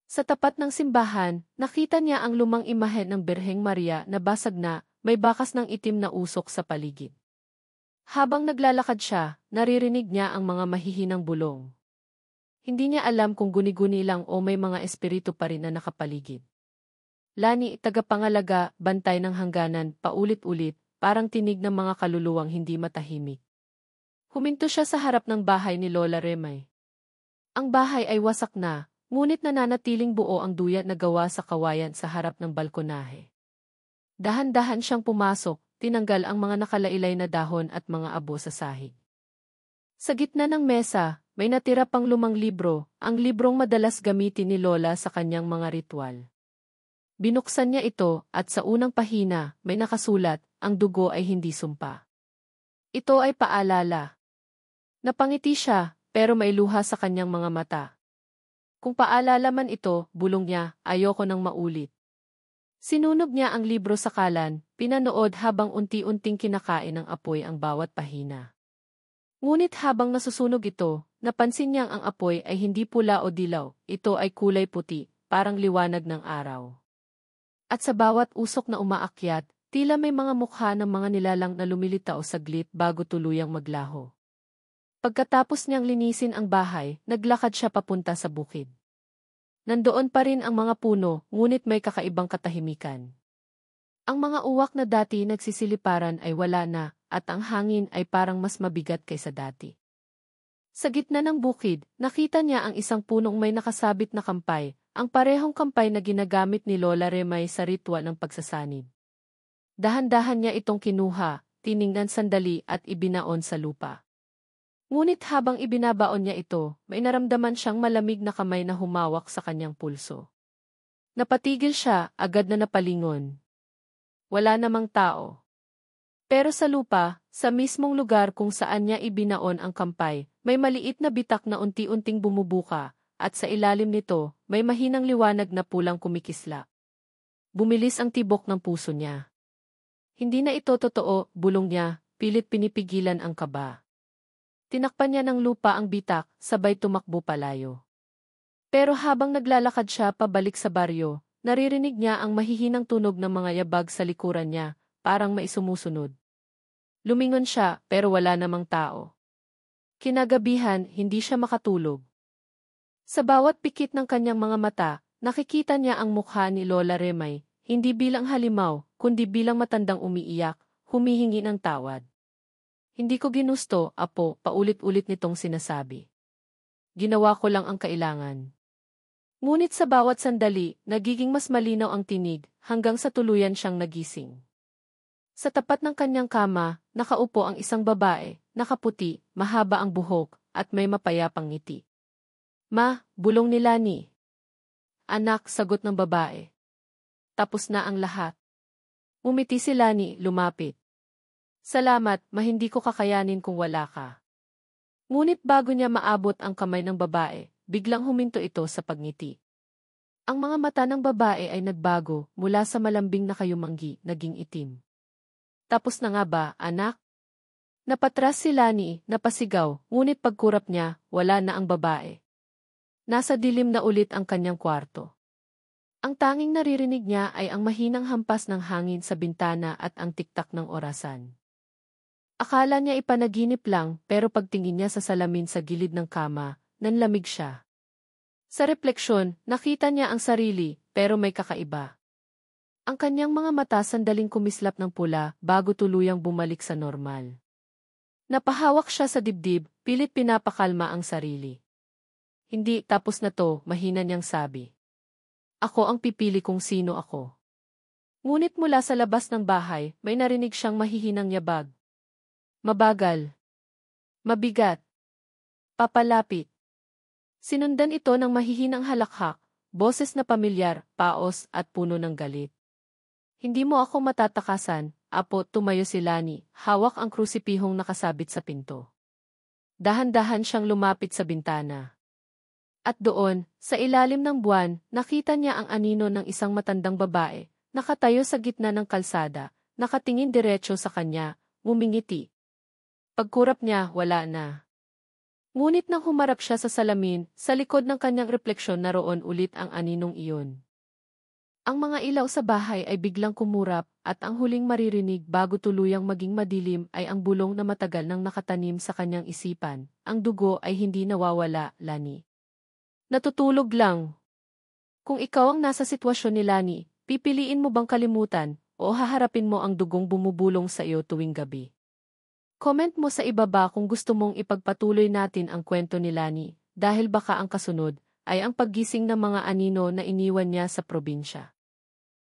Sa tapat ng simbahan, nakita niya ang lumang imahe ng Birheng Maria na basag na, may bakas ng itim na usok sa paligid. Habang naglalakad siya, naririnig niya ang mga mahihinang bulong. Hindi niya alam kung guni-guni lang o may mga espiritu pa rin na nakapaligid. Lani, tagapangalaga, bantay ng hangganan, paulit-ulit, parang tinig ng mga kaluluwang hindi matahimik. Huminto siya sa harap ng bahay ni Lola Remay. Ang bahay ay wasak na, ngunit nananatiling buo ang duyat na gawa sa kawayan sa harap ng balkonahe. Dahan-dahan siyang pumasok, tinanggal ang mga nakalailay na dahon at mga abo sa sahig. Sa gitna ng mesa, may natira pang lumang libro, ang librong madalas gamitin ni Lola sa kanyang mga ritual. Binuksan niya ito at sa unang pahina, may nakasulat, ang dugo ay hindi sumpa. Ito ay paalala. Napangiti siya, pero may luha sa kanyang mga mata. Kung paalala man ito, bulong niya, ayoko nang maulit. Sinunog niya ang libro sa kalan, pinanood habang unti-unting kinakain ng apoy ang bawat pahina. Ngunit habang nasusunog ito, napansin niyang ang apoy ay hindi pula o dilaw, ito ay kulay puti, parang liwanag ng araw. At sa bawat usok na umaakyat, tila may mga mukha ng mga nilalang na lumilitaw saglit bago tuluyang maglaho. Pagkatapos niyang linisin ang bahay, naglakad siya papunta sa bukid. Nandoon pa rin ang mga puno, ngunit may kakaibang katahimikan. Ang mga uwak na dati nagsisiliparan ay wala na, at ang hangin ay parang mas mabigat kaysa dati. Sa gitna ng bukid, nakita niya ang isang punong may nakasabit na kampay, ang parehong kampay na ginagamit ni Lola Remay sa ritual ng pagsasanib. Dahan-dahan niya itong kinuha, tiningnan sandali at ibinaon sa lupa. Ngunit habang ibinabaon niya ito, may naramdaman siyang malamig na kamay na humawak sa kanyang pulso. Napatigil siya, agad na napalingon. Wala namang tao. Pero sa lupa, sa mismong lugar kung saan niya ibinaon ang kampay, may maliit na bitak na unti-unting bumubuka, at sa ilalim nito, may mahinang liwanag na pulang kumikisla. Bumilis ang tibok ng puso niya. Hindi na ito totoo, bulong niya, pilit pinipigilan ang kaba. Tinakpan niya ng lupa ang bitak, sabay tumakbo palayo. Pero habang naglalakad siya pabalik sa baryo, naririnig niya ang mahihinang tunog ng mga yabag sa likuran niya, parang may sumusunod. Lumingon siya, pero wala namang tao. Kinagabihan, hindi siya makatulog. Sa bawat pikit ng kanyang mga mata, nakikita niya ang mukha ni Lola Remay, hindi bilang halimaw, kundi bilang matandang umiiyak, humihingi ng tawad. Hindi ko ginusto, apo, paulit-ulit nitong sinasabi. Ginawa ko lang ang kailangan. Ngunit sa bawat sandali, nagiging mas malinaw ang tinig, hanggang sa tuluyan siyang nagising. Sa tapat ng kanyang kama, nakaupo ang isang babae, nakaputi, mahaba ang buhok, at may mapayapang ngiti. Ma, bulong ni Lani. Anak, sagot ng babae. Tapos na ang lahat. Umiti si Lani, lumapit. Salamat, ma, hindi ko kakayanin kung wala ka. Ngunit bago niya maabot ang kamay ng babae, biglang huminto ito sa pagngiti. Ang mga mata ng babae ay nagbago, mula sa malambing na kayumanggi, naging itim. Tapos na nga ba, anak? Napatras si Lani, napasigaw, ngunit pagkurap niya, wala na ang babae. Nasa dilim na ulit ang kanyang kwarto. Ang tanging naririnig niya ay ang mahinang hampas ng hangin sa bintana at ang tiktak ng orasan. Akala niya ipanaginip lang, pero pagtingin niya sa salamin sa gilid ng kama, nanlamig siya. Sa refleksyon, nakita niya ang sarili, pero may kakaiba. Ang kanyang mga mata sandaling kumislap ng pula bago tuluyang bumalik sa normal. Napahawak siya sa dibdib, pilit pinapakalma ang sarili. Hindi, tapos na to, mahina niyang sabi. Ako ang pipili kung sino ako. Ngunit mula sa labas ng bahay, may narinig siyang mahihinang yabag. Mabagal. Mabigat. Papalapit. Sinundan ito ng mahihinang halakhak, boses na pamilyar, paos at puno ng galit. Hindi mo ako matatakasan, apo, tumayo si Lani, hawak ang krusipihong nakasabit sa pinto. Dahan-dahan siyang lumapit sa bintana. At doon, sa ilalim ng buwan, nakita niya ang anino ng isang matandang babae, nakatayo sa gitna ng kalsada, nakatingin diretso sa kanya, ngumingiti. Pagkurap niya, wala na. Ngunit nang humarap siya sa salamin, sa likod ng kanyang refleksyon naroon ulit ang aninong iyon. Ang mga ilaw sa bahay ay biglang kumurap, at ang huling maririnig bago tuluyang maging madilim ay ang bulong na matagal nang nakatanim sa kanyang isipan. Ang dugo ay hindi nawawala, Lani. Natutulog lang. Kung ikaw ang nasa sitwasyon ni Lani, pipiliin mo bang kalimutan, o haharapin mo ang dugong bumubulong sa iyo tuwing gabi? Comment mo sa ibaba kung gusto mong ipagpatuloy natin ang kwento ni Lani, dahil baka ang kasunod ay ang paggising ng mga anino na iniwan niya sa probinsya.